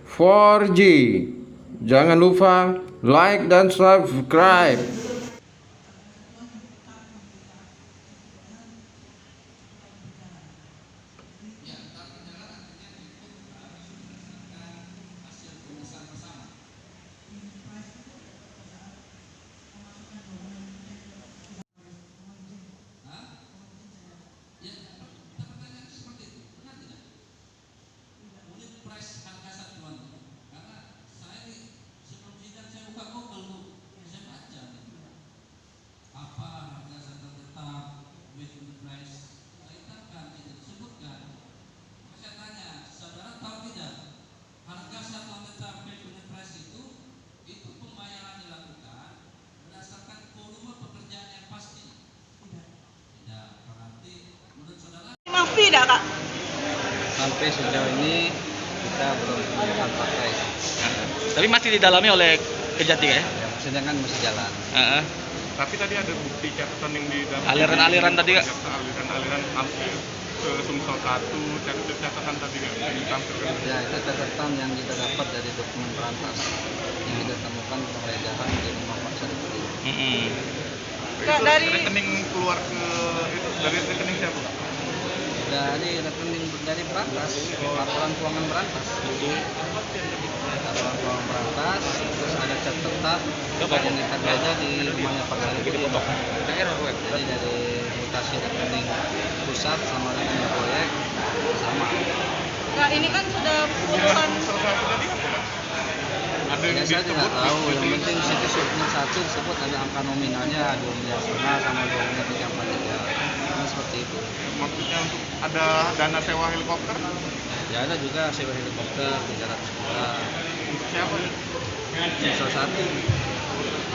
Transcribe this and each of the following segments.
4G. Jangan lupa like dan subscribe. Tidak, Kak. Sampai sejauh ini kita belum menemukan fakta itu. Tapi masih didalami oleh Kejati ya? Sedangkan masih jalan. Tapi tadi ada bukti catatan yang di dalam Aliran-aliran tadi, Kak? aliran-aliran ke Sumsel 1, catatan tadi nggak yang ditampilkan. Ya, itu catatan yang kita dapat dari dokumen perantas yang kita temukan penggeledahan di rumah Pak Saripudin. Kak, Itu dari- rekening keluar ke itu dari rekening siapa? Dari rekening dari perantas, laporan keuangan perantas. Laporan keuangan perantas, terus ada catatan yang kita baca di rumahnya Pak Saripudin. Jadi dari mutasi rekening pusat sama rekening proyek sama. Kak, ini kan sudah puluhan. Sumsel 1 tadi apa? Ada yang Ya, saya disebut tidak tahu, yang penting City Submin 1 disebut ada angka nominalnya 2 miliar setengah sama 2 miliar 343. Nah, seperti itu. maksudnya untuk ada dana sewa helikopter Ya ada juga sewa helikopter 300 juta. untuk siapa? Salah satu.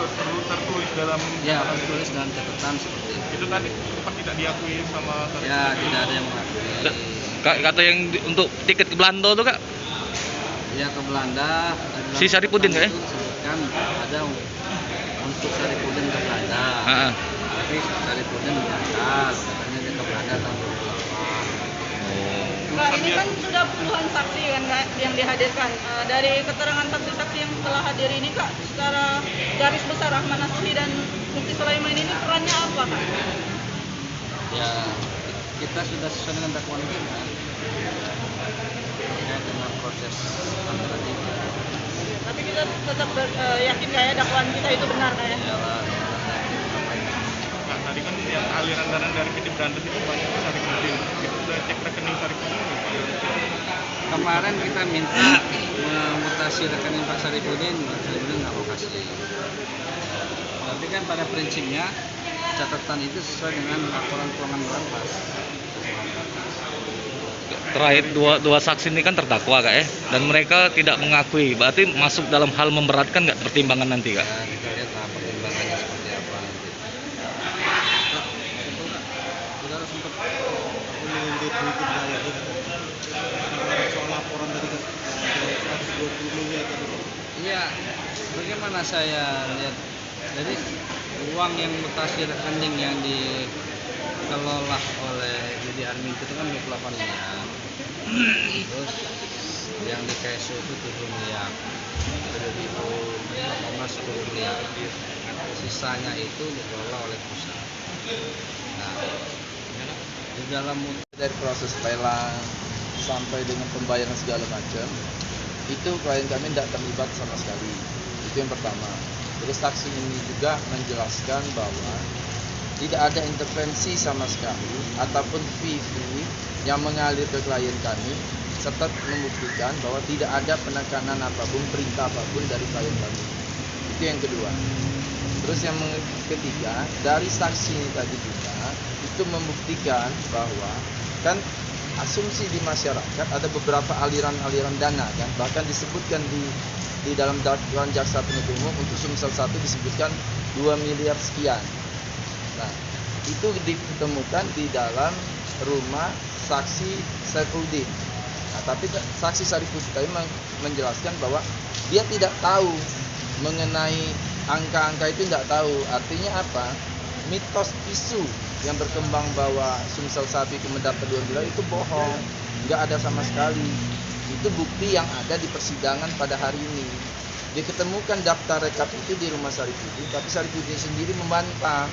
Perlu tertulis dalam Ya harus tulis dalam catatan seperti itu. itu tadi sempat tidak diakui sama Ya tidak ada yang mengakui. Kak, kata yang untuk tiket ke Belanda tuh, Kak? Ya ke Belanda. dalam Si Saripudin, catatan ya? itu disebutkan ada untuk Saripudin ke Belanda. Heeh. Tapi Saripudin menyangkal katanya dia ke Belanda tahun 2008. Kak, ini kan sudah puluhan saksi kan, Kak, yang dihadirkan. Dari keterangan saksi-saksi yang telah hadir ini, Kak, secara garis besar Ahmad Nasri dan Mufti Sulaiman ini perannya apa, Kak? Ya kita sudah sesuai dengan dakwaan kita terkait dengan proses antara tiga. Tapi kita tetap yakin nggak ya dakwaan kita itu benar, Kak ya? Ialah Nah, tadi kan yang aliran dana dari PT Brandes itu banyak Saripudin. Itu udah cek rekening Saripudin belum? kemarin kita minta memutasi rekening Pak Saripudin, Pak Saripudin nggak mau kasih. Tapi kan pada prinsipnya catatan itu sesuai dengan laporan keuangan perantas. Terakhir dua saksi ini kan terdakwa, Kak ya? Dan mereka tidak mengakui. Berarti masuk dalam hal memberatkan nggak pertimbangan nanti, Kak? Ya kita lihatlah pertimbangannya seperti apa nanti. Saudara sempat menyindir sedikit saya soal laporan tadi kan 120 miliar tadi. Iya, bagaimana saya lihat, jadi uang yang mutasi rekening yang dikelola oleh Yudi Armin itu kan 28 miliar. Terus yang di KSU itu 7 miliar. Jadi itu 10 miliar. Sisanya itu dikelola oleh pusat. Nah, di dalam dari proses lelang sampai dengan pembayaran segala macam itu klien kami tidak terlibat sama sekali. Itu yang pertama. Terus saksi ini juga menjelaskan bahwa tidak ada intervensi sama sekali ataupun fee yang mengalir ke klien kami, serta membuktikan bahwa tidak ada penekanan apapun, perintah apapun dari klien kami. Itu yang kedua. Terus yang ketiga, dari saksi ini tadi juga itu membuktikan bahwa kan asumsi di masyarakat ada beberapa aliran-aliran dana kan, bahkan disebutkan di dalam dakwaan jaksa penuntut umum untuk Sumsel 1 disebutkan 2 miliar sekian. Nah, itu ditemukan di dalam rumah saksi Saripudin. Nah, tapi saksi Saripudin tadi menjelaskan bahwa dia tidak tahu mengenai angka-angka itu, tidak tahu. Artinya apa? Mitos isu yang berkembang bahwa Sumsel 1 itu mendapat 2 miliar itu bohong, nggak ada sama sekali. Itu bukti yang ada di persidangan pada hari ini. Diketemukan daftar rekap itu di rumah Saripudin, tapi Saripudin sendiri membantah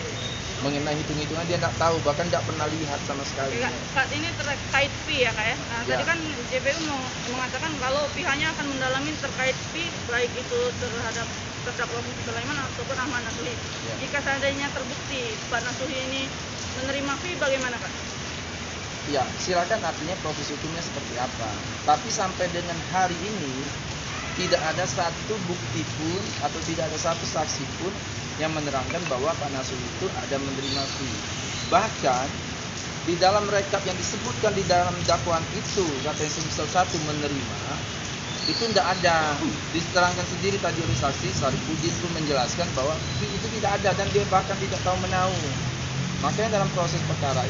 mengenai hitung-hitungan, dia tidak tahu, bahkan tidak pernah lihat sama sekali. Kak, ini terkait fee ya Kak ya. Nah, Ya. tadi kan JPU mengatakan kalau pihaknya akan mendalami terkait fee, baik itu terhadap terdakwa Muti Sulaiman ataupun Ahmad Nasuhi. Ya. Jika seandainya terbukti Pak Nasuhi ini menerima fee, bagaimana Kak? Ya, silakan, artinya proses hukumnya seperti apa. Tapi sampai dengan hari ini tidak ada satu bukti pun atau tidak ada satu saksi pun yang menerangkan bahwa Pak Nasuhi itu ada menerima fee. Bahkan di dalam rekap yang disebutkan di dalam dakwaan itu, katanya semisal satu menerima, itu tidak ada. Diterangkan sendiri tadi oleh saksi Saripudin pun menjelaskan bahwa fee itu tidak ada dan dia bahkan tidak tahu menahu. Makanya dalam proses perkara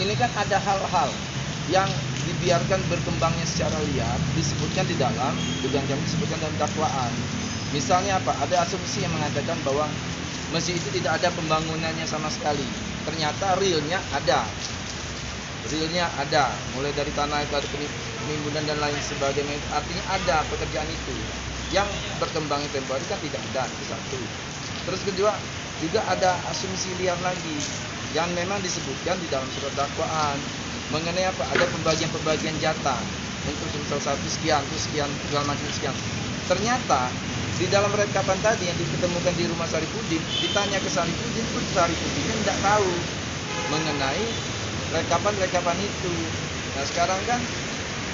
ini kan ada hal-hal yang dibiarkan berkembangnya secara liar, disebutkan di dalam, dugaan kami disebutkan dalam dakwaan. Misalnya apa? Ada asumsi yang mengatakan bahwa masjid itu tidak ada pembangunannya sama sekali. Ternyata realnya ada. Realnya ada. Mulai dari tanah itu ada penimbunan dan lain sebagainya. Artinya ada pekerjaan itu. Yang berkembangnya tempoh hari kan tidak ada. Itu satu. Terus kedua, juga ada asumsi liar lagi yang memang disebutkan di dalam surat dakwaan mengenai apa? Ada pembagian jatah untuk misal satu sekian, terus sekian, segala macam sekian. Ternyata di dalam rekapan tadi yang ditemukan di rumah Saripudin, ditanya ke Saripudin pun Saripudin tidak tahu mengenai rekapan itu. Nah sekarang kan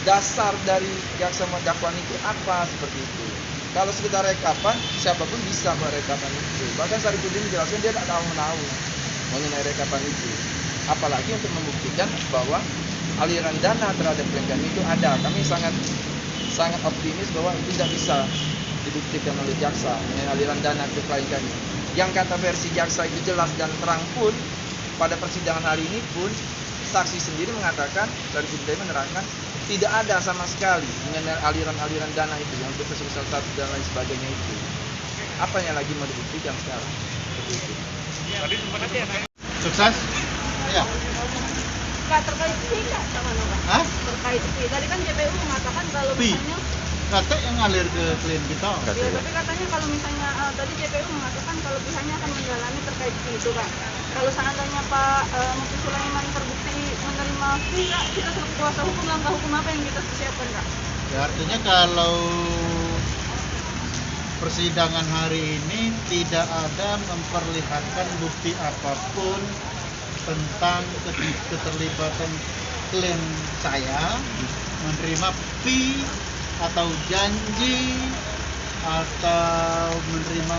dasar dari jaksa dakwaan itu apa seperti itu. Kalau sekedar rekapan, siapapun bisa buat rekapan itu. Bahkan Saripudin menjelaskan dia tidak tahu menahu mengenai rekapan itu. Apalagi untuk membuktikan bahwa aliran dana terhadap klien kami itu ada. Kami sangat optimis bahwa itu tidak bisa dibuktikan oleh jaksa mengenai aliran dana ke klien kami. Yang kata versi jaksa itu jelas dan terang pun pada persidangan hari ini pun saksi sendiri mengatakan, Saripudin menerangkan tidak ada sama sekali mengenai aliran dana itu yang untuk sebesar satu dan lain sebagainya itu. Apa yang lagi mau dibuktikan sekarang? Seperti itu. Tadi sempat Sukses? Ya. Kak, terkait fee Kak sama Kak? Hah? Terkait fee. Tadi kan JPU mengatakan kalau Fee? misalnya Kata yang ngalir ke klien kita. ya, tapi katanya kalau misalnya tadi JPU mengatakan kalau pihaknya akan mendalami terkait fee itu Kak. Kalau seandainya Pak Muti Sulaiman terbukti menerima fee Kak, kita sebagai kuasa hukum, langkah hukum apa yang kita siapkan Kak? Ya, artinya kalau persidangan hari ini tidak ada memperlihatkan bukti apapun tentang keterlibatan klien saya menerima fee atau janji atau menerima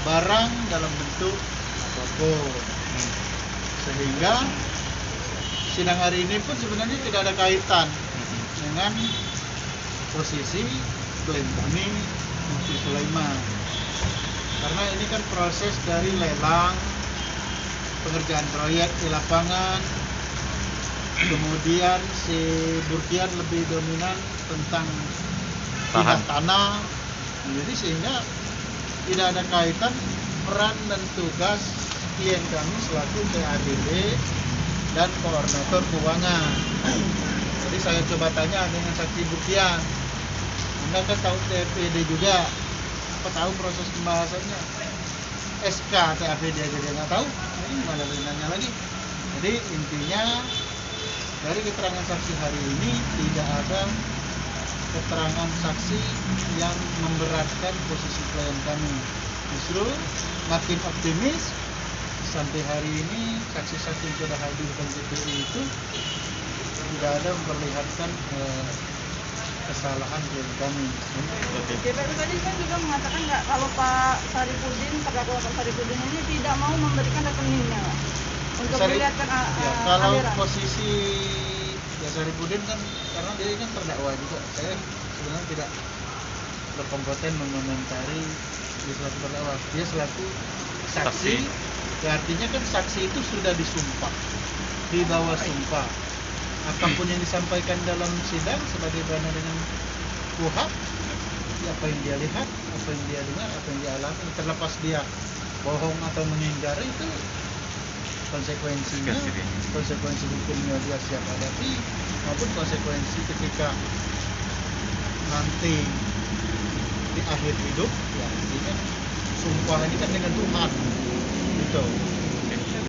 barang dalam bentuk apapun, sehingga sidang hari ini pun sebenarnya tidak ada kaitan dengan posisi klien kami Muti Sulaiman, karena ini kan proses dari lelang pengerjaan proyek di lapangan. Kemudian si Burkian lebih dominan tentang bidang tanah, jadi sehingga tidak ada kaitan peran dan tugas klien kami selaku TADB dan koordinator keuangan. Jadi saya coba tanya dengan saksi Burkian, Anda kan tahu TAPD juga, apa tahu proses pembahasannya? SK TAPD aja dia nggak tahu, ini malah nanya lagi. Jadi intinya dari keterangan saksi hari ini tidak ada keterangan saksi yang memberatkan posisi klien kami. Justru makin optimis sampai hari ini saksi-saksi yang sudah hadir di JPU itu tidak ada memperlihatkan kesalahan klien kami. JPU tadi kan juga mengatakan nggak kalau Pak Saripudin, terdakwa Pak Saripudin ini tidak mau memberikan rekeningnya Pak, untuk dilihatkan ya, kalau aliran. posisi ya Saripudin kan karena dia kan terdakwa juga, saya sebenarnya tidak berkompeten mengomentari dia selaku terdakwa, dia selaku saksi. Ya, artinya kan saksi itu sudah disumpah, di bawah sumpah. Apapun yang disampaikan dalam sidang sebagaimana dengan KUHP, apa yang dia lihat, apa yang dia dengar, apa yang dia alami, terlepas dia bohong atau menghindari, itu konsekuensinya, konsekuensi hukumnya dia siap hadapi, maupun konsekuensi ketika nanti di akhir hidup, ya intinya sumpah ini kan dengan Tuhan, gitu.